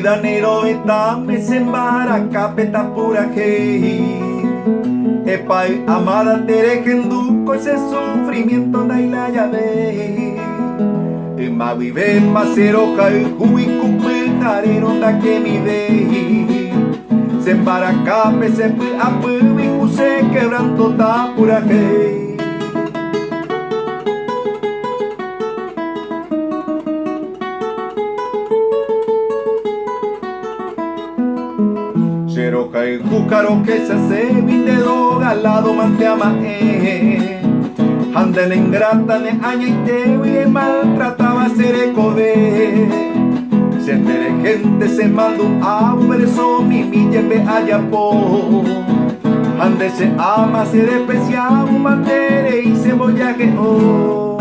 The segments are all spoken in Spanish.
vida nero eta me sembara capeta pura hey. Epai amada tere genduco ese sufrimiento daila llave. Ma vive macero jai hui kupe jarero da que mi ve. Sembara cape se pu apu mi kuse quebranto ta pura hey. Cero jai júcaro que se hace vinte droga al lado manteama Ande la ingrata ne aña y te maltrataba ser eco de se entere gente se mandó a un verso mi lleve allá po Ande se ama se desprecia un mantere y se bollaje oh.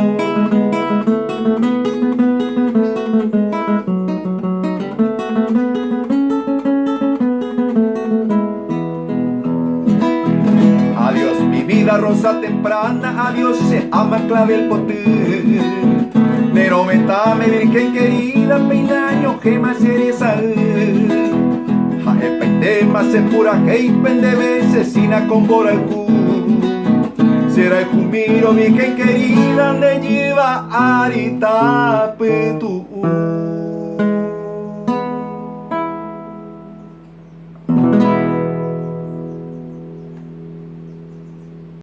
Adiós mi vida rosa temprana, adiós se ama clave el poder. Pero metame virgen querida, peinaño gema cereza. Jae peitema se pura hei pende vecesina con boralcu. Será el jumiro virgen querida, de lleva arita petu.